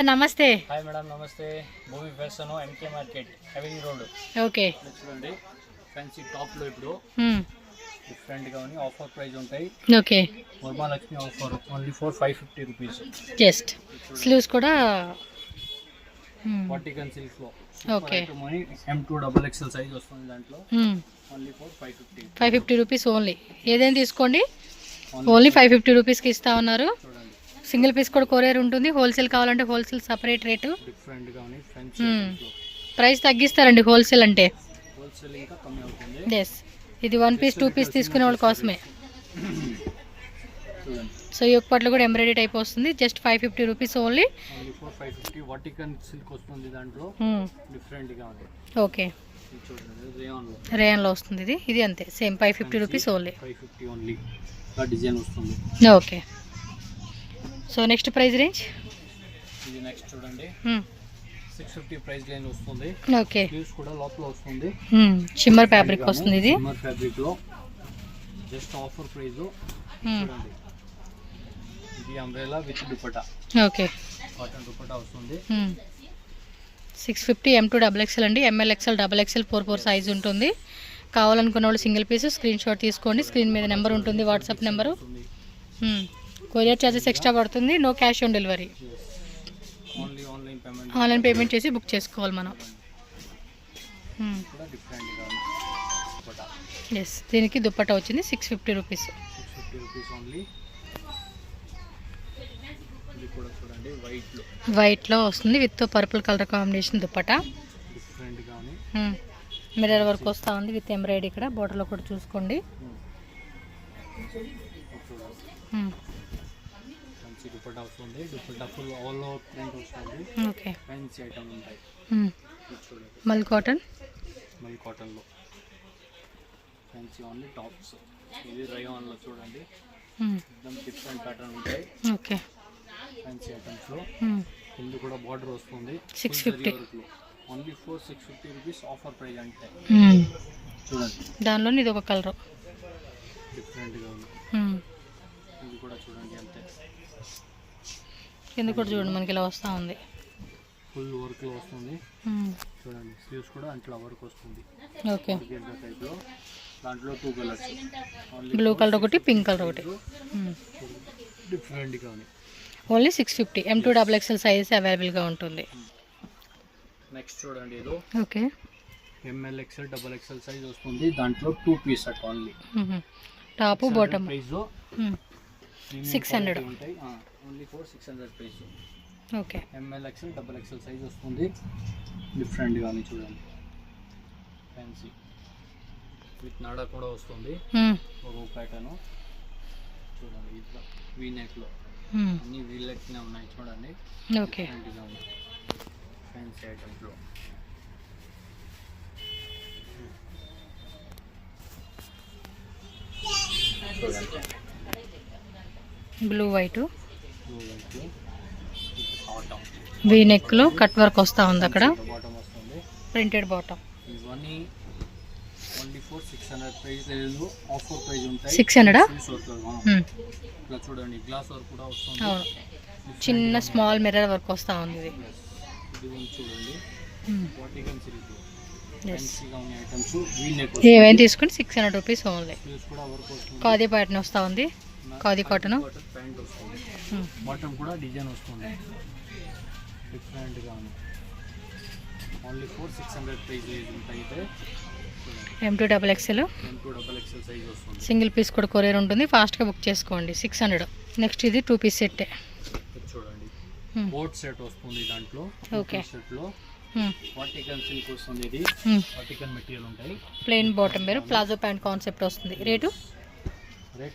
నమస్తే. Hi madam, నమస్తే. Movie fashion MK market haven road. Okay, చూడండి ఫ్యాన్సీ టాప్ లో ఇప్పుడు డిఫరెంట్ గా ఉన్నాయి. ఆఫర్ ప్రైస్ ఉంటాయి. Okay, Varamahalakshmi offer only for 550 rupees. Just sleeves కూడా వర్టికల్ సిల్క్ లో. ఓకే, M2 XXL సైజ్ వస్తుంది దాంట్లో. Only for 550 rupees only. ఏదైనా తీసుకోండి, ఓన్లీ 550 రూపీస్కి ఇస్తా ఉన్నారు. సింగిల్ పీస్ కూడా కొరియర్ ఉంటుంది. హోల్సేల్ కావాలంటే హోల్సేల్ సపరేట్ రేటు. డిఫరెంట్ గా ఉన్నాయి. ఫ్యాన్సీ ప్రైస్ తగ్గిస్తారండి హోల్సేల్ అంటే. హోల్సేల్ ఇంకా కమ్మి అవుతుంది. ఎస్, ఇది 1 పీస్ 2 పీస్ తీసుకునే వాళ్ళ కోసమే. సో ఈ ఒక్కట్లో కూడా ఎంబ్రాయిడరీ టైప్ వస్తుంది. Just 550 rupees only. 550 vertical silk వస్తుంది దాంట్లో. డిఫరెంట్ గా ఉంది. ఓకే, చూడండి రేయన్ లో వస్తుంది. ఇది అంతే same 550 rupees only. 550 only. Design వస్తుంది. Okay, so next price range ఇది నెక్స్ట్ చూడండి 650 ప్రైస్ రేంజ్ వస్తుంది. ఓకే, స్లీవ్స్ కూడా లోపల వస్తుంది. షిమ్మర్ ఫ్యాబ్రిక్ వస్తుంది. ఇది షిమ్మర్ ఫ్యాబ్రిక్ లో జస్ట్ ఆఫర్ ప్రైస్ చూడండి. ఇది umbrella with dupatta. Okay, cotton dupatta వస్తుంది. 650 M2 XXL అండి. ML XL XXL 4 సైజ్ ఉంటుంది. కావాలనుకున్న వాళ్ళు సింగిల్ పీస్ స్క్రీన్ షాట్ తీసుకోండి. స్క్రీన్ మీద నెంబర్ ఉంటుంది, WhatsApp number. Courier charges extra పడుతుంది. No cash on delivery. Online payment చేసి బుక్ చేసుకోవాలి మనం. ఎస్, దీనికి దుప్పట్టా వచ్చింది 650 రూపీస్. వైట్లో వస్తుంది with purple colour combination dupatta. Mirror work వస్తూ ఉంది విత్ ఎంబ్రాయిడరీ. ఇక్కడ బోర్డర్లో కూడా చూసుకోండి. ఓకే, మల్ కాటన్. లో ఫ్యాన్సీ ఓన్లీ టాప్స్. ఇది రయాన్ లో చూడండి. డిఫరెంట్ ప్యాటర్న్ ఉంటాయి. ఓకే, ఫ్యాన్సీ ఐటమ్స్ లో కింద కూడా బార్డర్ వస్తుంది. 650 only for 650 rupees offer price అంటే. చూడండి దానిలో ఇది ఒక కలర్ డిఫరెంట్ గా ఉంది. ఇది కూడా చూడండి అంతే. కింద కూడా చూడండి మనకి ఇలా వస్తూ ఉంది. ఫుల్ వర్క్ లో వస్తుంది. చూడండి స్లీవ్స్ కూడా అట్లా వర్క్ వస్తుంది. ఓకే, టైప్ లో దాంట్లో 2 కలర్స్. బ్లూ కలర్ ఒకటి, పింక్ కలర్ ఒకటి. డిఫరెంట్ గా ఉంది. ఓన్లీ 650 M2 XXL సైజ్ అవైలబుల్గా ఉంటుంది. నెక్స్ట్ చూడండి ఇది. Okay, ML XL XXL size వస్తుంది. దాంట్లో 2 piece set only. Top bottom price 600 ఉంటాయి. Only for 600 price. Okay, ML XL XXL size వస్తుంది. డిఫరెంట్ గా ఉంది చూడండి. ఫ్యాన్సీ విత్ నాడా కూడా వస్తుంది. ఒక ప్యాటర్న్ చూడండి. ఇట్లా వీ నెక్ లో అన్ని వీళ్ళకి ఉన్నాయి చూడండి. ఓకే, ఫ్యాన్సీ ఐటమ్స్ లో బ్లూ వైట్ వీ నెక్ లో కట్ వర్క్ వస్తూ ఉంది. అక్కడ బాటమ్ వస్తుంది. Printed bottom. ఇవన్నీ ఓన్లీ ఫర్ 600 ప్రైస్ లేదు. ఆఫర్ ప్రైస్ ఉంటాయి. 600 ఇట్లా చూడండి. గ్లాస్ వర్క్ కూడా వస్తుంది. అవును, చిన్న స్మాల్ మిర్రర్ వర్క్ వస్తూ ఉంది. ఇది చూడండి. వర్టికల్ సిల్క్ ఫ్యాన్సీగా ఉన్న ఐటమ్స్. వీ నెక్ ఏవైనా తీసుకుని 600 రూపీస్ ఓన్లీ. స్లీవ్స్ కూడా వర్క్ వస్తుంది. ఖాదీ ప్యాటర్న్ వస్తూ ఉంది. ఖాదీ కాటన్ ప్యాంట్ వస్తుంది. బాటమ్ కూడా డిజైన్ వస్తుంది. డిఫరెంట్ గా ఉంది. ఓన్లీ ఫర్ 600 ప్రైస్ ఉంటాయి. M2 XXL సైజ్ వస్తుంది. సింగిల్ పీస్ కూడా కొరియర్ ఉంటుంది. ఫాస్ట్గా బుక్ చేసుకోండి. 600. నెక్స్ట్ ఇది 2 పీస్ సెట్ చూడండి. కోట్ సెట్ వస్తుంది దాంట్లో. ఓకే, సెట్ లో వర్టికల్ సిల్క్ వస్తుంది. ఇది వర్టికల్ మెటీరియల్ ఉంటాయి. ప్లెయిన్ బాటమ్ వేరు ప్లాజో ప్యాంట్ కాన్సెప్ట్ వస్తుంది. Rate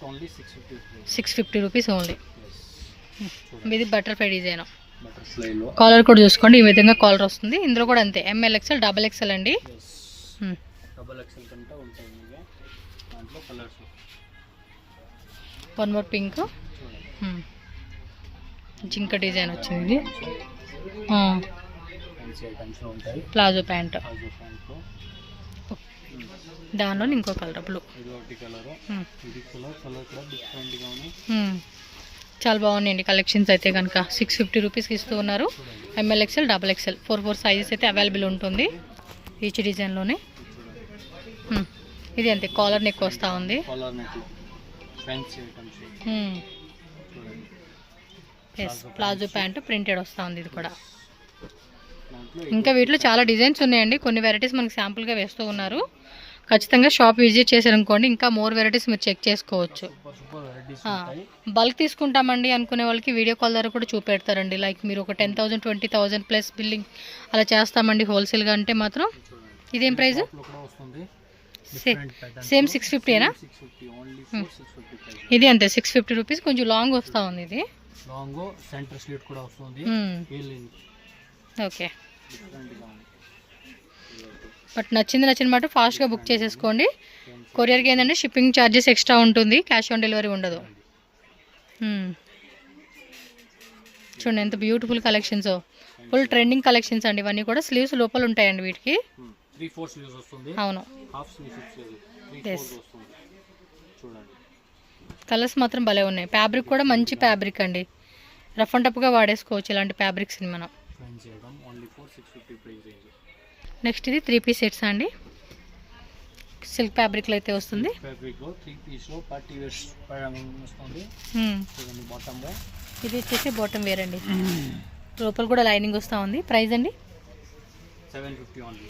only 650 rupees only. ఇది బటర్ఫ్లై డిజైన్. బటర్ఫ్లై లో కాలర్ కూడా చూసుకోండి. ఈ విధంగా కాలర్ వస్తుంది. ఇందులో కూడా అంతే ML XL XXL అండి. XXL కంటే ఉంటాయి. దాంట్లో కలర్స్. వన్ మోర్ పింక్ జింక డిజైన్ వచ్చింది. Palazzo pant. దానిలో ఇంకో కలర్ బ్లూ. చాలా బాగున్నాయండి కలెక్షన్స్ అయితే కనుక 650 రూపీస్కి ఇస్తూ ఉన్నారు. ML XL XXL 4 సైజెస్ అయితే అవైలబుల్ ఉంటుంది ఈచ్ డిజైన్లోనే. ఇది అంతే కాలర్ నెక్ వస్తూ ఉంది. Collar neck fancy items yes palazzo pant printed వస్తూ ఉంది ఇది కూడా. దాంట్లో ఇంకా వీటిలో చాలా డిజైన్స్ ఉన్నాయండి. కొన్ని వెరైటీస్ మనకి శాంపుల్గా వేస్తూ ఉన్నారు. ఖచ్చితంగా షాప్ విజిట్ చేశారనుకోండి ఇంకా మోర్ వెరైటీస్ మీరు చెక్ చేసుకోవచ్చు. సూపర్ వెరైటీస్ ఆ, ఉంటాయి. బల్క్ తీసుకుంటామండి అనుకునే వాళ్ళకి వీడియో కాల్ ద్వారా కూడా చూపెడతారండి. లైక్ మీరు ఒక 10,000 20,000 ప్లస్ బిల్లింగ్ అలా చేస్తామండి హోల్సేల్గా అంటే మాత్రం. ఇదేం ప్రైస్? షాప్లో కూడా వస్తుంది డిఫరెంట్ ప్యాటర్న్స్. సేమ్ 650ఏనా? 650 ఓన్లీ ఫర్ 650 ప్రైస్. ఇది అంతే 650 రూపీస్. కొంచెం లాంగ్ వస్తూ ఉంది ఇది. లాంగ్ సెంటర్ స్లిట్ కూడా వస్తుంది. Wheel okay. డిఫరెంట్ గా ఉంది. బట్ నచ్చిన మాట ఫాస్ట్గా బుక్ చేసేసుకోండి. కొరియర్కి ఏంటంటే షిప్పింగ్ ఛార్జెస్ ఎక్స్ట్రా ఉంటుంది, క్యాష్ ఆన్ డెలివరీ ఉండదు. చూడండి ఎంత beautiful collections, full trending collections అండి ఇవన్నీ కూడా. స్లీవ్స్ లోపల ఉంటాయండి వీటికి. 3/4 స్లీవ్స్ వస్తుంది. అవును, హాఫ్ స్లీవ్స్ వచ్చేది 3/4 Yes. వస్తుంది. చూడండి కలర్స్ మాత్రం భలే ఉన్నాయి. ఫ్యాబ్రిక్ కూడా మంచి ఫ్యాబ్రిక్ అండి, రఫ్ అండ్ టఫ్గా వాడేసుకోవచ్చు ఇలాంటి ఫ్యాబ్రిక్స్ని మనం. Fancy item only for 650 price range. Next ఇది 3 పీస్ సెట్స్ అండి, సిల్క్ ఫ్యాబ్రిక్లో అయితే వస్తుంది. ఫ్యాబ్రిక్ లో 3 పీస్ లో పార్టీ వేర్ వస్తుంది. చూడండి బాటమ్ లో ఇది వచ్చేసి బాటమ్ వేర్ అండి, లోపల కూడా లైనింగ్ వస్తూ ఉంది. ప్రైస్ అండి 750 only.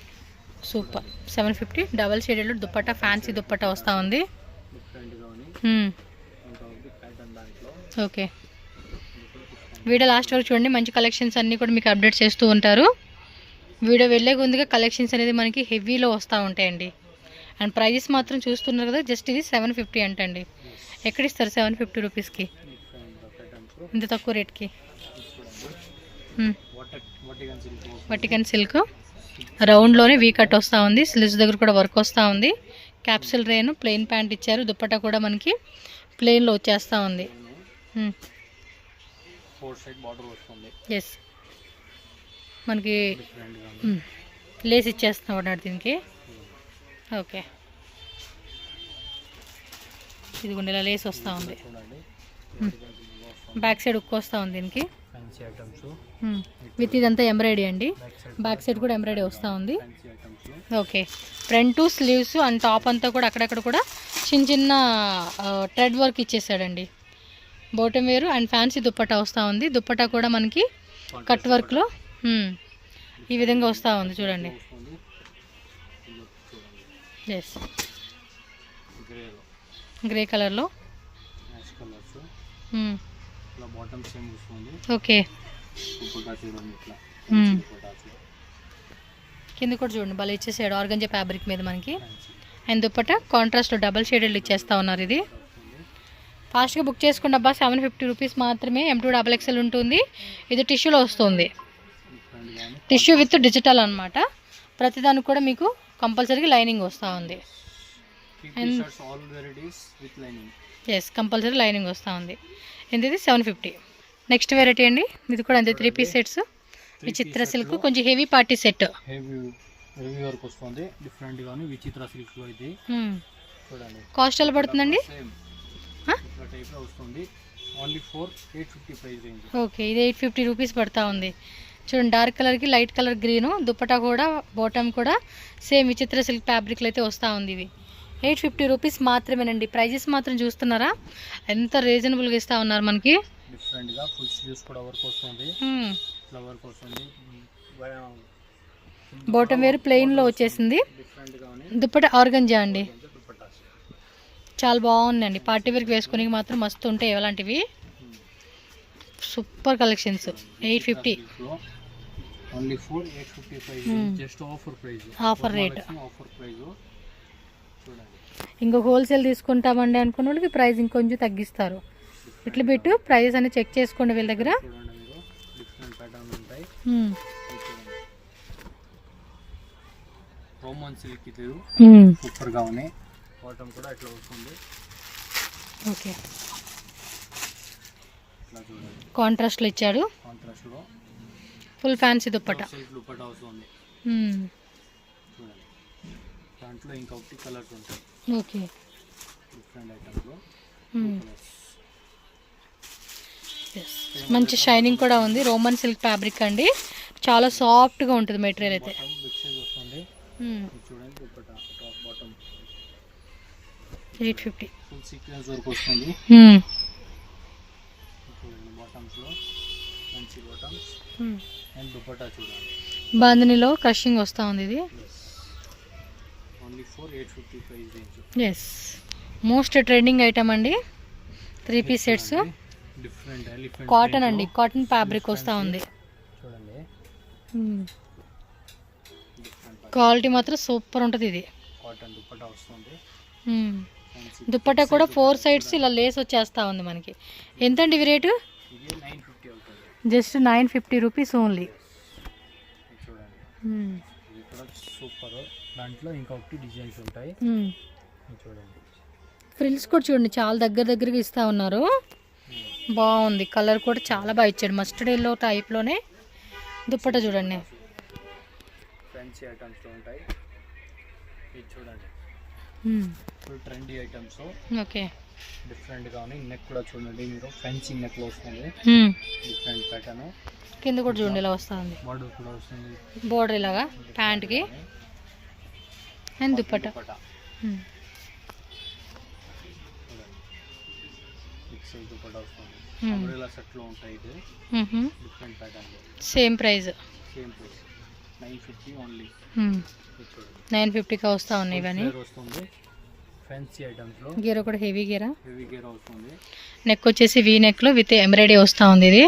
Super 750. Double shaded dupatta, fancy dupatta వస్తూ ఉంది. డిఫరెంట్ గా ఉంది. ఇంకా ఉంది ప్యాటర్న్ దాంట్లో. ఓకే, వీడియో లాస్ట్ వరకు చూడండి. మంచి కలెక్షన్స్ అన్నీ కూడా మీకు అప్డేట్ చేస్తూ ఉంటారు. వీడియో వెళ్ళే ముందుగా కలెక్షన్స్ అనేది మనకి హెవీలో వస్తూ ఉంటాయండి. అండ్ ప్రైజెస్ మాత్రం చూస్తున్నారు కదా, జస్ట్ ఇది 750 అంటండి. ఎక్కడ ఇస్తారు 750 రూపీస్కి డిఫరెంట్ ప్యాటర్న్స్ లో ఇంత తక్కువ రేట్కి? వర్టికల్ సిల్క్ వటికన్ సిల్క్ రౌండ్లోనే వీ కట్ వస్తూ ఉంది. స్లీవ్స్ దగ్గర కూడా వర్క్ వస్తూ ఉంది. క్యాప్సిల్ రేను ప్లెయిన్ ప్యాంట్ ఇచ్చారు. దుప్పట్టా కూడా మనకి ప్లెయిన్లో వచ్చేస్తూ ఉంది. 4 సైడ్ బార్డర్ వస్తుంది. ఎస్, మనకి డిఫరెంట్ గా ఉంది. లేస్ ఇచ్చేస్తున్నాం అన్నట్టు దీనికి. ఓకే, ఇది గుండెలా లేస్ వస్తూ ఉంది. చూడండి బ్యాక్ సైడ్ ఉక్కు వస్తూ ఉంది దీనికి. ఫ్యాన్సీ ఐటమ్స్ విత్ ఇదంతా ఎంబ్రాయిడరీ అండి. బ్యాక్ సైడ్ కూడా ఎంబ్రాయిడరీ వస్తూ ఉంది. ఫ్యాన్సీ ఐటమ్స్ లో okay, front sleeves and top అంతా కూడా అక్కడక్కడ కూడా చిన్న థ్రెడ్ వర్క్ ఇచ్చేసాడండి. బాటమ్ వేరు అండ్ ఫ్యాన్సీ దుప్పట్టా వస్తూ ఉంది. దుప్పట్టా కూడా మనకి కట్ వర్క్లో ఈ విధంగా వస్తూ ఉంది చూడండి. వస్తుంది. ఎస్, గ్రే లో గ్రే కలర్లో. మ్యాచ్ కలర్స్ ఇట్లా బాటమ్ సేమ్ వస్తుంది. ఓకే, దుపట్టా చూడండి ఇట్లా మ్మ్. దుపట్టాస్ కింద కూడా చూడండి భలే ఇచ్చేసాడు ఆర్గంజా ఫ్యాబ్రిక్ మీద మనకి. ఫ్యాన్సీ అండ్ దుప్పట్టా కాంట్రాస్ట్లో డబల్ షేడెడ్ ఇచ్చేస్తూ ఉన్నారు. ఇది వస్తుంది. ఫాస్ట్గా బుక్ చేసుకోండి అబ్బా. 750 రూపీస్ మాత్రమే. M2 XXL ఉంటుంది. ఇది టిష్యూలో వస్తుంది, డిఫరెంట్ గా ఉంది. టిష్యూ విత్ డిజిటల్ అనమాట. ప్రతిదానికి కూడా మీకు కంపల్సరీగా లైనింగ్ వస్తూ ఉంది. 3 shirts all varieties with lining. Yes, compulsory lining వస్తూ ఉంది. ఇది 750. నెక్స్ట్ వెరైటీ అండి, ఇది కూడా అంతే 3 పీస్ సెట్స్. విచిత్ర సిల్క్ కొంచెం heavy party set. Heavy work వస్తుంది. డిఫరెంట్ గా ఉంది. విచిత్ర సిల్క్ లో ఇది చూడండి. కాస్ట్ ఎలా పడుతుందండి? Same Huh? ఇట్లా టైప్ లో వస్తుంది. Only for 850 price range. Okay, ఇది 850 రూపీస్ పడుతూ ఉంది. చూడండి డార్క్ కలర్కి లైట్ కలర్ గ్రీను. దుప్పటా కూడా బాటమ్ కూడా సేమ్ విచిత్ర సిల్క్ ఫ్యాబ్రిక్లో అయితే వస్తూ ఉంది. ఇది 850 రూపీస్ మాత్రమేనండి. ప్రైజెస్ మాత్రం చూస్తున్నారా ఎంత రీజనబుల్గా ఇస్తూ ఉన్నారు మనకి. డిఫరెంట్ గా ఫుల్ స్లీవ్స్ కూడా వర్క్ వస్తుంది. ఇట్లా వర్క్ వస్తుంది. బాటమ్ వేర్ ప్లెయిన్లో వచ్చేసింది. డిఫరెంట్ గా ఉంది. దుప్పట ఆర్గంజా అండి, దుపట్టాస్ చాలా బాగుందండి. పార్టీ వేర్కి వేసుకుని మాత్రం మస్తు ఉంటాయి ఇలాంటివి. Super collections. 850 only for 850 price. Just offer price, offer rate. Offer price చూడండి. ఇంకో హోల్సేల్ తీసుకుంటామండి అనుకున్న వాళ్ళకి ప్రైస్ ఇంకొంచెం తగ్గిస్తారు. ఇట్లా పెట్టు ప్రైజెస్ అన్ని చెక్ చేసుకోండి వీళ్ళ దగ్గర. చూడండి మీరు డిఫరెంట్ ప్యాటర్న్ ఉంటాయి. రోమన్ సిల్క్ ఇది సూపర్ గా ఉన్నాయి. బాటమ్ కూడా ఇట్లా వస్తుంది. ఓకే, ఇట్లా చూడండి కాంట్రాస్ట్లో ఇచ్చాడు. కాంట్రాస్ట్ లో full fancy dupatta. Silk dupatta వస్తుంది. చూడండి దాంట్లో ఇంకా 1 కలర్స్ ఉంటాయి. ఓకే, డిఫరెంట్ ఐటమ్స్ లో మంచి షైనింగ్ కూడా ఉంది. రోమన్ సిల్క్ ఫ్యాబ్రిక్ అండి, చాలా సాఫ్ట్గా ఉంటుంది మెటీరియల్ అయితే. బిగ్ సైజ్ వస్తుంది. ఇది చూడండి dupatta top bottom 850. Full sequence work వస్తుంది. Hmm. చూడండి బాటమ్స్ లో మంచి బాటమ్స్ అండ్ దుపట్టా చూడండి. బాందినిలో క్రషింగ్ వస్తూ ఉంది ఇది. Only for 850 price range. Yes, most trending item అండి. 3 piece sets, different elephant cotton అండి, కాటన్ ఫ్యాబ్రిక్ వస్తూ ఉంది. చూడండి క్వాలిటీ మాత్రం సూపర్ ఉంటుంది ఇది. కాటన్ దుపట్టా వస్తుంది. దుప్పట్టా కూడా 4 సైడ్స్ ఇలా లేస్ వచ్చేస్తూ ఉంది మనకి. ఎంతండి ఇవి రేటు? ఇది 950 అవుతుంది. Just 950 rupees only. చూడండి ఇది కూడా సూపర్. దాంట్లో ఇంకొకటి డిజైన్స్ ఉంటాయి. చూడండి ఫ్రిల్స్ కూడా చూడండి, చాలా దగ్గరగా ఇస్తూ ఉన్నారు. బాగుంది, కలర్ కూడా చాలా బాగా ఇచ్చాడు. మస్టర్డ్ ఎల్లో టైప్లోనే దుప్పట్టా చూడండి. ఫ్యాన్సీ ఐటమ్స్లో ఉంటాయి. ఇది చూడండి ఫుల్ ట్రెండీ ఐటమ్స్. ఓకే, డిఫరెంట్గా ఉన్నాయి. నెక్ కూడా చూడండి మీరు, ఫ్యాన్సీ నెక్లో వస్తుంది. Different pattern. కింద కూడా చూడండి ఇలా వస్తూ ఉంది, బార్డర్ కూడా వస్తుంది. బోర్డర్ ఇలాగా ప్యాంట్కి and dupatta. Big size dupatta వస్తుంది. అంబ్రెల్లా సెట్లో ఉంటాయి. ఇది different pattern. Same price, same price 950 only. 950కి వస్తూ ఉన్నాయి ఇవన్నీ. వస్తుంది ఫ్యాన్సీ ఐటమ్స్లో. గీర కూడా హెవీ గీర వస్తుంది. నెక్ వచ్చేసి వీ నెక్లో విత్ ఎంబ్రాయిడరీ వస్తూ ఉంది. ఇది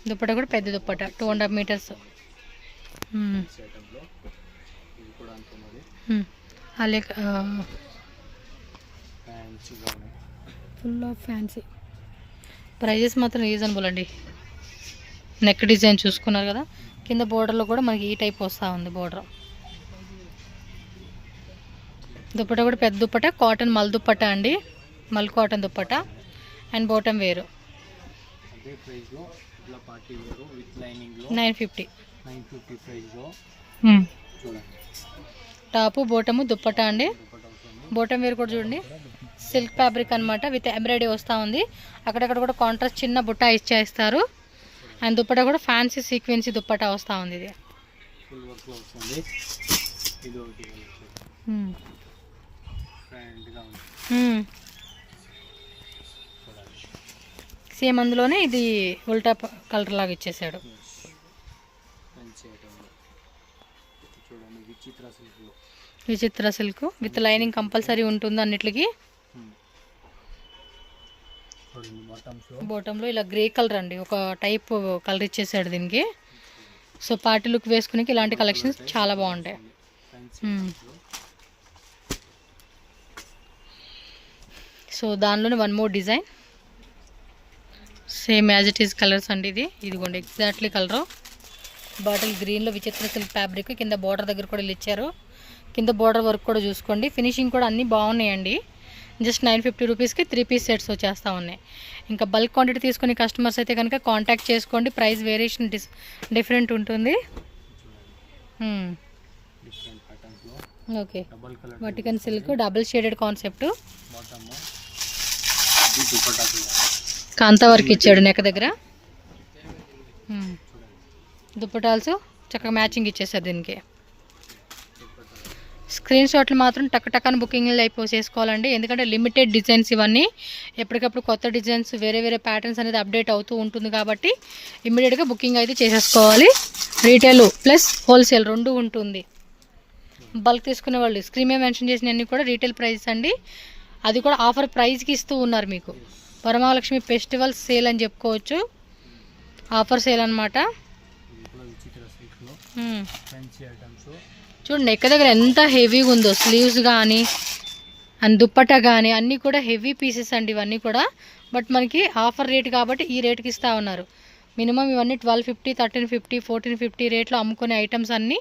దుప్పట్టా కూడా పెద్ద దుప్పట్టా 2.5 మీటర్స్. ఐటమ్లో ఇది కూడా అనుకున్నది. అలాగే ఫ్యాన్సీగా ఉన్నాయి. Full of fancy. ప్రైజెస్ మాత్రం రీజనబుల్ అండి. నెక్ డిజైన్ చూసుకున్నారు కదా, కింద బోర్డర్లో కూడా మనకి ఈ టైప్ వస్తూ ఉంది బోర్డర్. దుప్పట్టా కూడా పెద్ద దుప్పట్టా, కాటన్ మల్ దుప్పట్టా అండి, మల్ కాటన్ దుప్పట్టా అండ్ బాటమ్ వేరు. 950 ప్రైస్లో. టాపు బోటము దుప్పట్టా అండి. బాటమ్ వేర్ కూడా చూడండి, సిల్క్ ఫ్యాబ్రిక్ అనమాట, విత్ ఎంబ్రాయిడరీ వస్తూ ఉంది. అక్కడక్కడ కూడా కాంట్రాస్ట్ చిన్న బుట్ట ఇచ్చేస్తారు. అండ్ దుప్పట్టా కూడా ఫ్యాన్సీ సీక్వెన్సీ దుప్పట్టా వస్తూ ఉంది. ఇది సేమ్ అందులోనే ఇది ఉల్టా కలర్ లాగా ఇచ్చేసాడు. విచిత్ర సిల్క్ విత్ లైనింగ్ కంపల్సరీ ఉంటుంది అన్నిటికి. బాటంలో ఇలా గ్రే కలర్ అండి, ఒక టైప్ కలర్ ఇచ్చేసాడు దీనికి. సో పార్టీ లుక్ వేసుకునే ఇలాంటి కలెక్షన్స్ చాలా బాగుంటాయి. సో దానిలోనే 1 more design, same as it is colours అండి. ఇదిగోండి ఎగ్జాక్ట్లీ కలరు, బాటిల్ గ్రీన్లో విచిత్ర సిల్క్ ఫ్యాబ్రిక్. కింద బార్డర్ దగ్గర కూడా ఇచ్చారు. కింద బార్డర్ వర్క్ కూడా చూసుకోండి, ఫినిషింగ్ కూడా అన్నీ బాగున్నాయండి. జస్ట్ 950 రూపీస్కి 3 పీస్ సెట్స్ వచ్చేస్తూ ఉన్నాయి. ఇంకా బల్క్ క్వాంటిటీ తీసుకునే కస్టమర్స్ అయితే కనుక కాంటాక్ట్ చేసుకోండి. ప్రైస్ వేరియేషన్ డిఫరెంట్ ఉంటుంది. Okay, Vatican silk double shaded concept, kantha work ఇచ్చాడు నెక్ దగ్గర. దుప్పటాల్స్ చక్కగా మ్యాచింగ్ ఇచ్చేసారు దీనికి. స్క్రీన్ షాట్లు మాత్రం టక్కని బుకింగ్లు అయిపోసేసుకోవాలండి, ఎందుకంటే లిమిటెడ్ డిజైన్స్ ఇవన్నీ. ఎప్పటికప్పుడు కొత్త డిజైన్స్ వేరే ప్యాటర్న్స్ అనేది అప్డేట్ అవుతూ ఉంటుంది కాబట్టి ఇమ్మీడియట్గా బుకింగ్ అయితే చేసేసుకోవాలి. రీటైల్ ప్లస్ హోల్సేల్ 2 ఉంటుంది. బల్క్ తీసుకునే వాళ్ళు స్క్రీన్ మీద మెన్షన్ చేసిన అన్నీ కూడా రీటైల్ ప్రైస్ అండి. అది కూడా ఆఫర్ ప్రైస్కి ఇస్తూ ఉన్నారు మీకు. వరమహాలక్ష్మి ఫెస్టివల్ సేల్ అని చెప్పుకోవచ్చు, ఆఫర్ సేల్ అనమాట. చూడండి నెక్ దగ్గర ఎంత హెవీగా ఉందో, స్లీవ్స్ కానీ అండ్ దుప్పట్టా కానీ అన్నీ కూడా హెవీ పీసెస్ అండి ఇవన్నీ కూడా. బట్ మనకి ఆఫర్ రేట్ కాబట్టి ఈ రేట్కి ఇస్తూ ఉన్నారు. మినిమం ఇవన్నీ 1250, 1350, 1450 రేట్లో అమ్ముకునే ఐటమ్స్ అన్నీ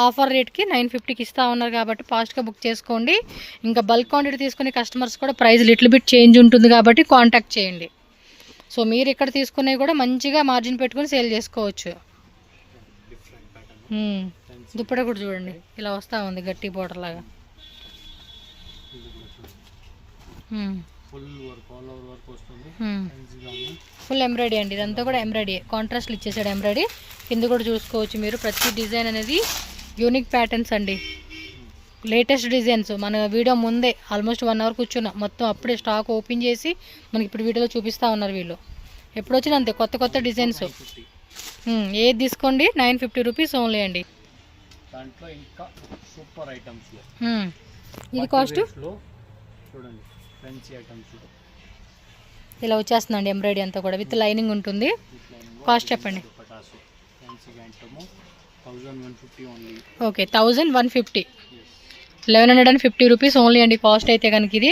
ఆఫర్ రేట్కి 950కి ఇస్తూ ఉన్నారు కాబట్టి ఫాస్ట్గా బుక్ చేసుకోండి. ఇంకా బల్క్ క్వాంటిటీ తీసుకునే కస్టమర్స్ కూడా ప్రైస్ లిటిల్ బిట్ చేంజ్ ఉంటుంది కాబట్టి కాంటాక్ట్ చేయండి. సో మీరు ఇక్కడ తీసుకునేవి కూడా మంచిగా మార్జిన్ పెట్టుకొని సేల్ చేసుకోవచ్చు. దుప్పట కూడా చూడండి ఇలా వస్తూ ఉంది, గట్టి బోర్డర్ లాగా. Full work all over work వస్తుంది. ఫ్యాన్సీగా ఉంది. ఫుల్ ఎంబ్రాయిడరీ అండి, ఇదంతా కూడా ఎంబ్రాయిడరీ, కాంట్రాస్ట్లు ఇచ్చేసాడు ఎంబ్రాయిడరీ. కింద కూడా చూసుకోవచ్చు మీరు, ప్రతి డిజైన్ అనేది యూనిక్ ప్యాటర్న్స్ అండి, లేటెస్ట్ డిజైన్స్. మన వీడియో ముందే ఆల్మోస్ట్ 1 అవర్ కూర్చున్నాం, మొత్తం అప్పుడే స్టాక్ ఓపెన్ చేసి మనకి ఇప్పుడు వీడియోలో చూపిస్తూ ఉన్నారు వీళ్ళు. ఎప్పుడు వచ్చినా అంతే కొత్త కొత్త డిజైన్స్. ఏది తీసుకోండి 950 రూపీస్ ఓన్లీ అండి. దాంట్లో ఇంకా సూపర్ ఐటమ్స్ ఇది కాస్ట్ చూడండి, ఫ్యాన్సీ ఐటమ్స్ ఇలా వచ్చేస్తుందండి, ఎంబ్రాయిడరీ అంతా కూడా విత్ లైనింగ్ ఉంటుంది. కాస్ట్ చెప్పండి. ఓకే 1150, 1150 రూపీస్ ఓన్లీ అండి కాస్ట్ అయితే కనుక. ఇది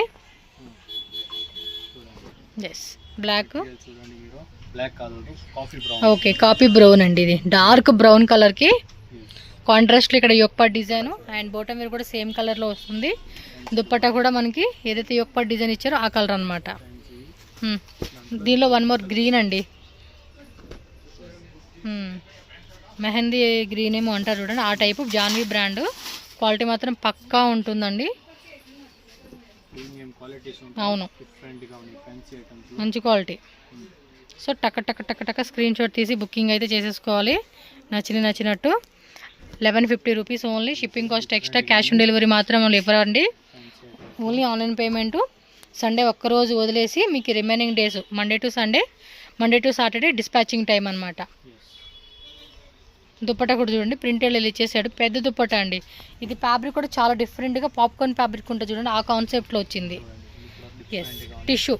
yes black, okay coffee brown అండి, ఇది డార్క్ బ్రౌన్ కలర్కి కాంట్రాస్ట్లో ఇక్కడ yoke part design and bottom wear కూడా సేమ్ కలర్లో వస్తుంది. దుప్పట్టా కూడా మనకి ఏదైతే యోక్పాట్ డిజైన్ ఇచ్చారో ఆ కలర్ అనమాట. దీనిలో 1 మోర్ గ్రీన్ అండి, మెహందీ గ్రీన్ ఏమో అంటారు చూడండి, ఆ టైపు జాన్వీ బ్రాండ్. క్వాలిటీ మాత్రం పక్కా ఉంటుందండి. అవును మంచి క్వాలిటీ. సో టక టక టక టక స్క్రీన్ షాట్ తీసి బుకింగ్ అయితే చేసేసుకోవాలి నచ్చినట్టు. 1150 rupees only. Shipping cost extra, cash on delivery మాత్రం ఇవ్వరండి, ఓన్లీ ఆన్లైన్ పేమెంటు. సండే ఒక్కరోజు వదిలేసి మీకు remaining days Monday to Saturday dispatching time అనమాట. దుప్పట్టా కూడా చూడండి, ప్రింటెడ్ ఇచ్చేసాడు, పెద్ద దుప్పట్టా అండి. ఇది ఫ్యాబ్రిక్ కూడా చాలా డిఫరెంట్గా పాప్కార్న్ ఫ్యాబ్రిక్ ఉంటుంది చూడండి, ఆ కాన్సెప్ట్లో వచ్చింది. ఎస్ టిష్యూ,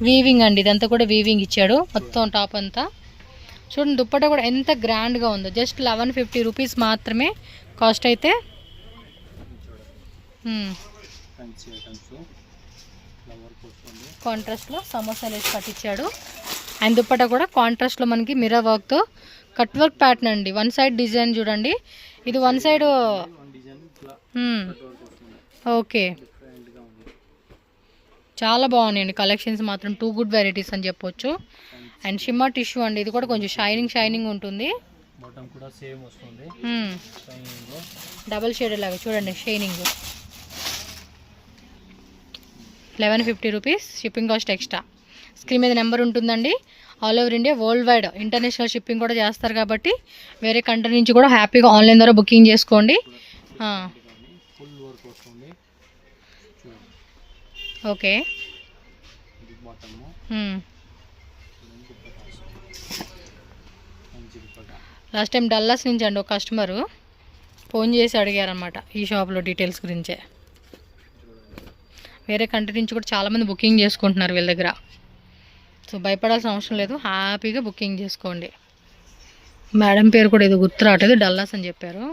వీవింగ్ అండి, ఇదంతా కూడా వీవింగ్ ఇచ్చాడు మొత్తం టాప్ అంతా. చూడండి దుప్పట్టా కూడా ఎంత గ్రాండ్గా ఉందో, జస్ట్ 1150 రూపీస్ మాత్రమే కాస్ట్ అయితే. కాంట్రాస్ట్లో సమోసాలు వేసి కట్టించాడు. అండ్ దుప్పట్టా కూడా కాంట్రాస్ట్లో మనకి మిర్రర్ వర్క్తో కట్ వర్క్ ప్యాటర్న్ అండి. 1 సైడ్ డిజైన్ చూడండి, ఇది 1 సైడ్. ఓకే చాలా బాగున్నాయండి కలెక్షన్స్ మాత్రం, 2 గుడ్ వెరైటీస్ అని చెప్పొచ్చు. అండ్ షిమ్మర్ టిష్యూ అండి, ఇది కూడా కొంచెం షైనింగ్ ఉంటుంది. డబల్ షేడ్ లాగా చూడండి shining. 1150 rupees, shipping cost extra. Screen మీద నెంబర్ ఉంటుందండి. All over India, world wide, international shipping కూడా చేస్తారు కాబట్టి వేరే కంట్రీ నుంచి కూడా హ్యాపీగా ఆన్లైన్ ద్వారా బుకింగ్ చేసుకోండి. ఓకే లాస్ట్ టైం డల్లాస్ నుంచి అండి ఒక కస్టమరు ఫోన్ చేసి అడిగారనమాట ఈ షాప్లో డీటెయిల్స్ గురించే. వేరే కంట్రీ నుంచి కూడా చాలామంది బుకింగ్ చేసుకుంటున్నారు వీళ్ళ దగ్గర. సో భయపడాల్సిన అవసరం లేదు, హ్యాపీగా బుకింగ్ చేసుకోండి. మేడం పేరు కూడా ఏదో గుర్తు రావట్లేదు, డల్లాస్ అని చెప్పారు.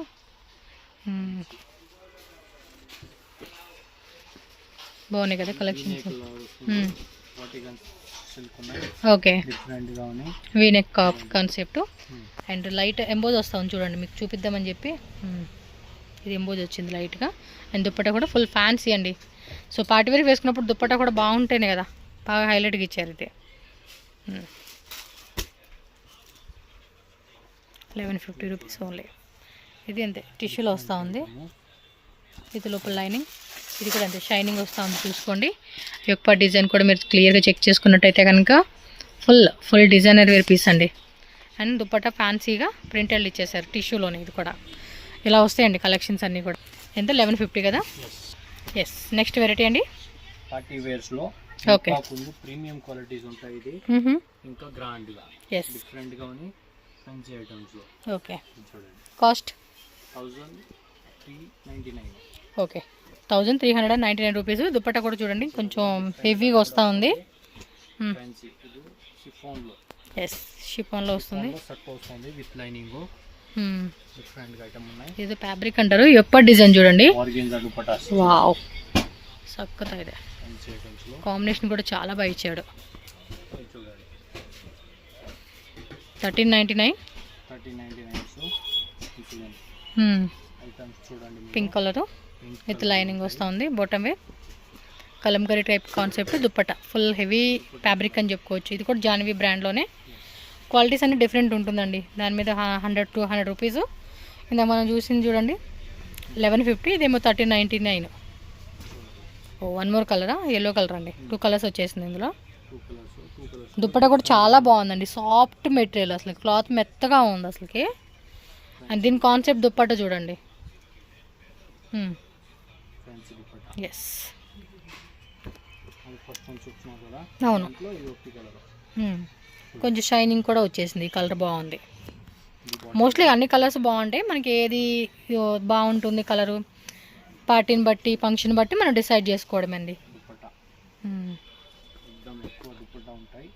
బాగున్నాయి కదా collections. Okay V neck concept and light emboss వస్తుంది చూడండి, మీకు చూపిద్దామని చెప్పి. ఇది ఎంబోజ్ వచ్చింది లైట్గా. అండ్ దుప్పట్టా కూడా ఫుల్ ఫ్యాన్సీ అండి. సో పార్టీ వేర్ వేసుకున్నప్పుడు దుప్పట్టా కూడా బాగుంటేనే కదా, బాగా హైలైట్గా ఇచ్చారు. ఇది 1150 రూపీస్ ఓన్లీ. ఇది అంతే టిష్యూలో వస్తూ ఉంది, ఇది లోపల లైనింగ్. ఇది కూడా అంతే షైనింగ్ వస్తూ ఉంది చూసుకోండి. యొక్క డిజైన్ కూడా మీరు క్లియర్గా చెక్ చేసుకున్నట్టయితే కనుక ఫుల్ డిజైనర్ వేర్ పీస్ అండి. అండ్ దుప్పట్టా ఫ్యాన్సీగా ప్రింటెడ్ ఇచ్చేసారు టిష్యూలోనే. ఇది కూడా ఇలా వస్తాయండి కలెక్షన్స్ అన్నీ కూడా. ఎంత 1150 కదా. ఎస్ నెక్స్ట్ వెరైటీ అండి పార్టీ వేర్స్ లో. ఓకే ప్రీమియం క్వాలిటీస్ ఉంటాయి. ఇది ఇంకా గ్రాండ్ గా డిఫరెంట్ గా ఉంది ఫ్యాన్సీ ఐటమ్స్ లో. ఓకే చూడండి కాస్ట్ 1399. Okay 1399 rupees. దుప్పట్టా కూడా చూడండి కొంచెం హెవీగా వస్తూ ఉంది. ఎస్ షిఫాన్లో వస్తుంది, విత్ లైనింగ్. ఇది ఫ్యాబ్రిక్ అంటారు. యొక్క డిజైన్ చూడండి, వావ్ సక్కత. ఇది కాంబినేషన్ కూడా చాలా బాగా ఇచ్చాడు. 1399. పింక్ కలర్ విత్ లైనింగ్ వస్తుంది. Bottom wear kalamkari type concept. Dupatta full heavy fabric అని చెప్పుకోవచ్చు. ఇది కూడా జాన్వీ బ్రాండ్లోనే. క్వాలిటీస్ అన్ని డిఫరెంట్ ఉంటుందండి. దాని మీద 100 to 200 రూపీస్. ఇందాక మనం చూసింది చూడండి 1150, ఇదేమో 1399. ఓ వన్ మోర్ కలరా, ఎల్లో కలర్ అండి. 2 కలర్స్ వచ్చేసింది ఇందులో. 2 కలర్స్. దుప్పట కూడా చాలా బాగుందండి, సాఫ్ట్ మెటీరియల్, అసలు క్లాత్ మెత్తగా ఉంది అసలుకి. అండ్ దీని కాన్సెప్ట్ దుప్పట చూడండి. ఫ్యాన్సీ దుపట్టా. ఎస్, అది ఫస్ట్ వన్ చూస్తున్నాం కదా, అవును. దాంట్లో ఇది ఒకటి కలర్. కొంచెం షైనింగ్ కూడా వచ్చేసింది, ఈ కలర్ బాగుంది. మోస్ట్లీ అన్ని కలర్స్ బాగుంటాయి, మనకి ఏది బాగుంటుంది కలరు పార్టీని బట్టి ఫంక్షన్ బట్టి మనం డిసైడ్ చేసుకోవడం అండి. దుపట్టా ఎక్దమ్ ఎక్కువ దుపట్టా ఉంటాయి,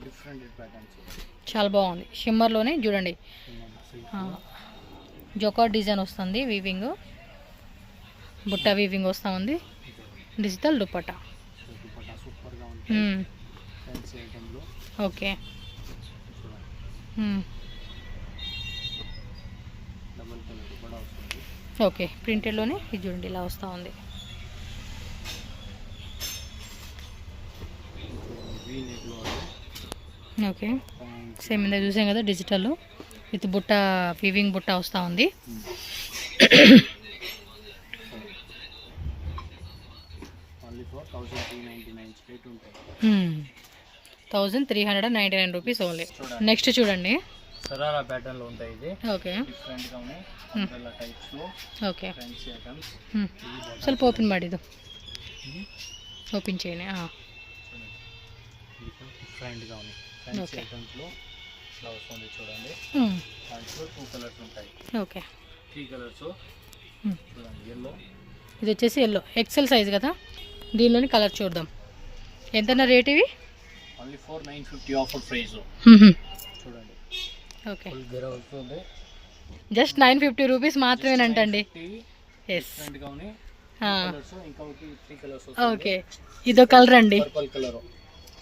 డిఫరెంట్ ప్యాటర్న్స్. చాలా బాగుంది, షిమ్మర్లోనే చూడండి. జోకార్ డిజైన్ వస్తుంది, వీవింగ్ బుట్ట వీవింగ్ వస్తూ ఉంది, డిజిటల్ దుపట్టా. దుపట్టా సూపర్గా ఉంటుంది, ఫ్యాన్సీ ఐటెంలో. ఓకే, డబల్ కలర్ దుపట్టా వస్తుంది. ఓకే, ప్రింటెడ్లోనే ఇది చూడండి ఇలా వస్తూ ఉంది. వీ నెక్లో ఓకే, సేమ్ ఇందా చూసాం కదా, డిజిటల్ విత్ బుట్ట వీవింగ్ బుట్ట వస్తూ ఉంది. ఓన్లీ ఫర్ 1399 స్ట్రేట్ ఉంటాయి. 1399 రూపీస్ ఓన్లీ. నెక్స్ట్ చూడండి, సరారా ప్యాటర్న్లో ఉంటాయి. ఇది ఓకే, డిఫరెంట్గా ఉన్నాయి, అంబ్రెల్లా టైప్స్లో ఓకే. Fancy items. ಸ್ವಲ್ಪ ಓಪನ್ ಮಾಡಿದ್ದು, ఓపెన్ చేయని. డిఫరెంట్గా ఉన్నాయి, ఫ్యాన్సీ ఐటమ్స్లో ఇలా వస్తుంది చూడండి. దాంట్లో 2 కలర్స్ ఉంటాయి. ఓకే, 3 కలర్స్ చూడండి. ఎల్లో, ఇది వచ్చేసి ఎల్లో ఎక్సెల్ సైజ్ కదా, దీనిలోని కలర్ చూద్దాం. ఎంతన్నా రేట్ ఇవి? ఓన్లీ 4950 ఆఫర్ ప్రైస్ చూడండి. ఓకే, ఫుల్ గెర వస్తుంది, జస్ట్ 950 రూపీస్ మాత్రమేనంటండి. ఎస్, డిఫరెంట్గా ఉన్నాయి కలర్స్. ఇంకా 3 కలర్స్. ఓకే, ఇదో కలర్ అండి, పర్పుల్ కలర్.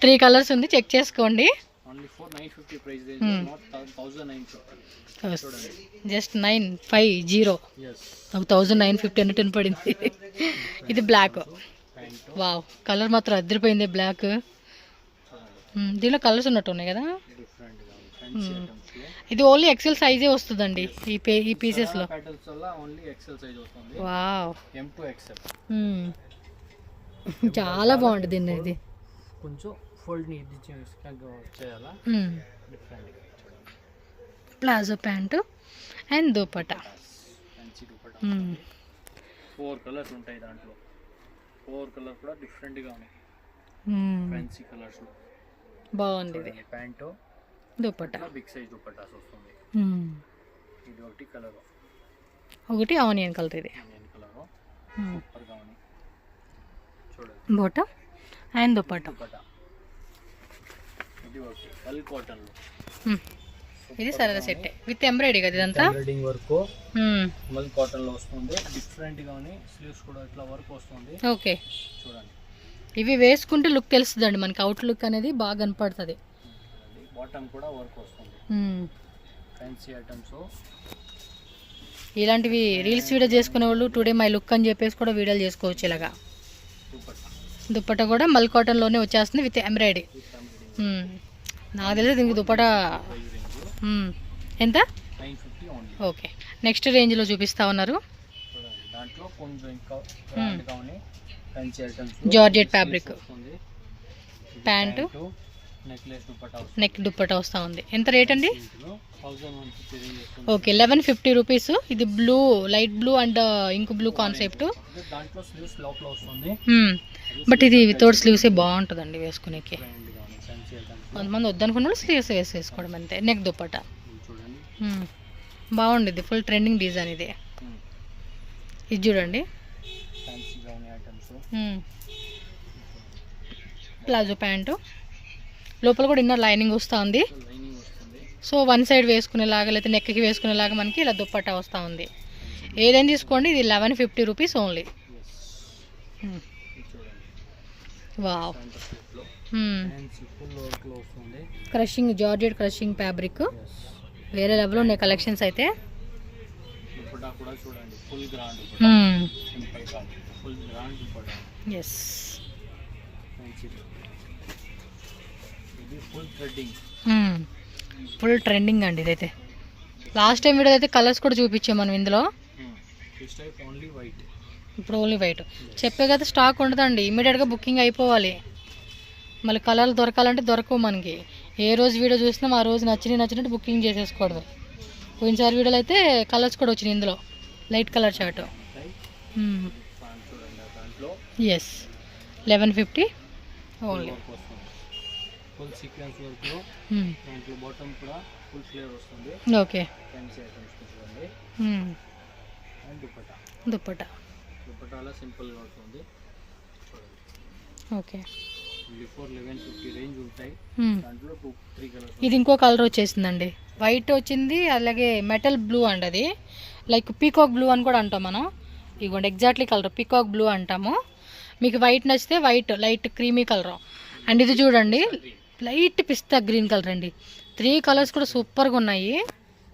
3 కలర్స్ ఉంది, చెక్ చేసుకోండి. ఓన్లీ 4950 ప్రైస్ రేంజ్, నాట్ 1950 చూడండి. జస్ట్ 950, ఎస్ 1950 అన్నట్టు వినపడింది. ఇది బ్లాక్, ప్యాంట్ వావ్, కలర్ మాత్రం అదిరిపోయింది బ్లాక్. చూడండి, దీనిలో కలర్స్ ఉన్నట్టు ఉన్నాయి కదా. డిఫరెంట్గా ఉంది, ఫ్యాన్సీ ఐటమ్స్లో. ఇది ఓన్లీ ఎక్సెల్ సైజే వస్తుందండి ఈ పీసెస్లో. ప్యాటర్న్స్ వల్ల ఓన్లీ ఎక్సెల్ సైజ్ వస్తుంది, వావ్, M to XL. చాలా బాగుంటుంది దీన్ని. ఇది కొంచెం ఫోల్డ్ని ఇది చేయాలా, డిఫరెంట్గా. Palazzo pant and dupatta, fancy dupatta. 4 colours ఉంటాయి దాంట్లో, 4 కలర్ కూడా డిఫరెంట్గా ఉన్నాయి, ఫ్యాన్సీ కలర్స్. బాగుంది ఇది. Pant dupatta big size dupattas వస్తుంది. ఇది ఒకటి కలర్, ఒకటి ఆనియన్ కలర్. ఇది ఆనియన్ కలర్ సూపర్గా ఉంది చూడండి. బోటా అండ్ దుపట్టా. దుపట్టా ఇది ఒకటి పల్ కాటన్లో. ఇది సరదా సెట్ విత్ ఎంబ్రాయిడరీ కదా ఇదంతా. ఎంబ్రాయిడింగ్ వర్క్ మల్ కాటన్లో వస్తుంది, డిఫరెంట్గా ఉన్నాయి. స్లీవ్స్ కూడా ఇట్లా వర్క్ వస్తుంది. ఓకే, చూడండి. ఇవి వేసుకుంటే లుక్ తెలుస్తుందండి మనకి, అవుట్ లుక్ అనేది బాగా కనపడుతుంది. బాటమ్ కూడా వర్క్ వస్తుంది, ఫ్యాన్సీ ఐటమ్స్. ఇలాంటివి రీల్స్ వీడియో చేసుకునే వాళ్ళు టుడే మై లుక్ అని చెప్పేసి కూడా వీడియోలు చేసుకోవచ్చు. ఇలాగా దుపట్టా కూడా మల్ కాటన్లోనే వచ్చేస్తుంది విత్ ఎంబ్రాయిడరీ. నాకు తెలిసి దీనికి దుపట్టా ఎంత? 950 ఓన్లీ. ఓకే, నెక్స్ట్ రేంజ్లో చూపిస్తా ఉన్నారు. దాంట్లో కొంచెం ఇంకా గ్రాండ్గా ఉన్నాయి, fancy items. Georgette fabric pant, necklace dupatta, neck dupatta వస్తూ ఉంది. ఎంత రేట్ అండి? 1150 రేంజ్ వస్తుంది. Okay, 1150 rupees. ఇది blue, light blue and ink blue concept. దాంట్లో స్లీవ్స్ లోపల వస్తుంది, బట్ ఇది వితౌట్ స్లీవ్సే బాగుంటుందండి వేసుకునేకి. గ్రాండ్గా ఉన్నాయి, ఫ్యాన్సీ ఐటమ్స్. కొంతమంది వద్దనుకున్న వాళ్ళు స్లీవ్స్ వేసేసుకోవడం అంతే. నెక్ దుపట్టా చూడండి, బాగుండిద్ది, ఫుల్ ట్రెండింగ్ డిజైన్ ఇది. ఇది చూడండి, ఫ్యాన్సీగా ఉన్నాయి ఐటమ్స్. ప్లాజో ప్యాంటు, లోపల కూడా ఇన్నర్ లైనింగ్ వస్తూ ఉంది. లైనింగ్ వస్తుంది, సో వన్ సైడ్ వేసుకునేలాగా లేకపోతే నెక్కి వేసుకునేలాగా మనకి ఇలా దుపట్టా వస్తూ ఉంది. ఏదైనా తీసుకోండి, ఇది 1150 rupees only. Wow, crushing georgette crushing fabric, వేరే లెవెల్ ఉన్నాయి కలెక్షన్స్ అయితే. దుపట్టా కూడా చూడండి, ఫుల్ గ్రాండ్, సింపుల్ కాదు, ఫుల్ గ్రాండ్ దుపట్టా. ఎస్, ఇది ఫుల్ థ్రెడ్డింగ్, ఫుల్ ట్రెండింగ్ అండి ఇదైతే. లాస్ట్ టైం వీడియో అయితే కలర్స్ కూడా చూపించాం మనం ఇందులో. This type only white. ఇప్పుడు ఓన్లీ వైట్. చెప్పే కదా స్టాక్ ఉండదండి, ఇమీడియట్గా బుకింగ్ అయిపోవాలి. మళ్ళీ కలర్లు దొరకాలంటే దొరకవు మనకి. ఏ రోజు వీడియో చూసినా ఆ రోజు నచ్చినట్టు బుకింగ్ చేసేసుకోవడమే. పోయినసారి వీడియోలో అయితే కలర్స్ కూడా వచ్చినాయి ఇందులో, light colour shirt. Yes 1150 only. Full sequence work, దాంట్లో బాటమ్ కూడా ఫుల్ ఫ్లేవర్ వస్తుంది. ఓకే. ఫ్యాన్సీ ఐటమ్స్ చూడండి. అండ్ దుపట్టాలో సింపుల్గా వస్తుంది చూడండి. ఓకే. బిఫోర్ 1150 రేంజ్ ఉంటాయి. దాంట్లో 2-3 కలర్స్. ఇది ఇంకో కలర్ వచ్చేసిందండి, వైట్ వచ్చింది, అలాగే మెటల్ బ్లూ అండి, అది లైక్ పీకాక్ బ్లూ అని కూడా అంటాం మనం. ఇదిగోండి ఎగ్జాక్ట్లీ కలర్ పీకాక్ బ్లూ అంటాము. మీకు వైట్ నచ్చితే white light creamy colour. And ఇది చూడండి లైట్ పిస్తా గ్రీన్ కలర్ అండి. 3 కలర్స్ కూడా సూపర్గా ఉన్నాయి.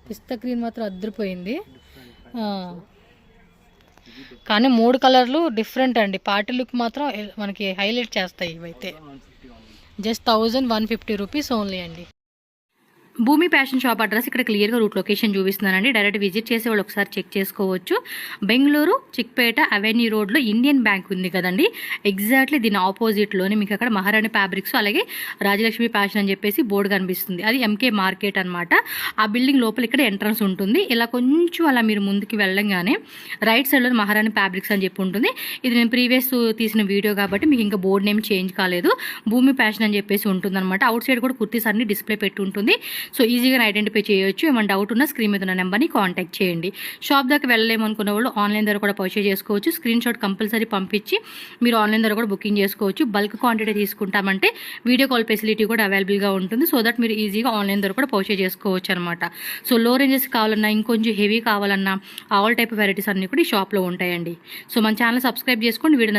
పిస్తా గ్రీన్ మాత్రం అదిరిపోయింది. కానీ 3 కలర్లు డిఫరెంట్ అండి, పార్టీ లుక్ మాత్రం మనకి హైలైట్ చేస్తాయి. ఇవైతే జస్ట్ 1150 రూపీస్ ఓన్లీ అండి. భూమి ఫ్యాషన్ షాప్ అడ్రస్ ఇక్కడ క్లియర్గా రూట్ లొకేషన్ చూపిస్తున్నానండి. డైరెక్ట్ విజిట్ చేసే వాళ్ళు ఒకసారి చెక్ చేసుకోవచ్చు. బెంగళూరు చిక్పేట అవెన్యూ రోడ్లో ఇండియన్ బ్యాంక్ ఉంది కదండి, ఎగ్జాక్ట్లీ దీని ఆపోజిట్లోనే మీకు అక్కడ మహారాణి ఫ్యాబ్రిక్స్ అలాగే రాజలక్ష్మి ఫ్యాషన్ అని చెప్పేసి బోర్డు కనిపిస్తుంది. అది ఎంకే మార్కెట్ అనమాట. ఆ బిల్డింగ్ లోపల ఇక్కడ ఎంట్రన్స్ ఉంటుంది. ఇలా కొంచెం అలా మీరు ముందుకు వెళ్ళంగానే రైట్ సైడ్లో మహారాణి ఫ్యాబ్రిక్స్ అని చెప్పి ఉంటుంది. ఇది నేను ప్రీవియస్ తీసిన వీడియో కాబట్టి మీకు ఇంకా బోర్డు నేమ్ చేంజ్ కాలేదు, భూమి ఫ్యాషన్ అని చెప్పేసి ఉంటుంది అనమాట. అవుట్ సైడ్ కూడా కుర్తీస్ అన్ని డిస్ప్లే పెట్టి ఉంటుంది. సో ఈజీగా ఐడెంటిఫై చేయొచ్చు. ఏమైనా డౌట్ ఉన్నా స్క్రీన్ మీద ఉన్న నెంబర్ని కాంటాక్ట్ చేయండి. షాప్ దాకా వెళ్ళలేమనుకున్న వాళ్ళు ఆన్లైన్ ద్వారా కూడా పర్చేజ్ చేసుకోవచ్చు. స్క్రీన్ షాట్ కంపల్సరీ పంపించి మీరు ఆన్లైన్ ద్వారా కూడా బుకింగ్ చేసుకోవచ్చు. బల్క్ క్వాంటిటీ తీసుకుంటామంటే వీడియో కాల్ ఫెసిలిటీ కూడా అవైలబుల్గా ఉంటుంది. సో దట్ మీరు ఈజీగా ఆన్లైన్ ద్వారా కూడా పర్చేజ్ చేసుకోవచ్చు అనమాట. సో లో రేంజెస్ కావాలన్నా, ఇంకొంచెం హెవీ కావాలన్నా ఆల్ టైప్ వెరైటీస్ అన్నీ కూడా ఈ షాప్లో ఉంటాయండి. సో మన ఛానల్ సబ్స్క్రైబ్ చేసుకోండి. వీడియో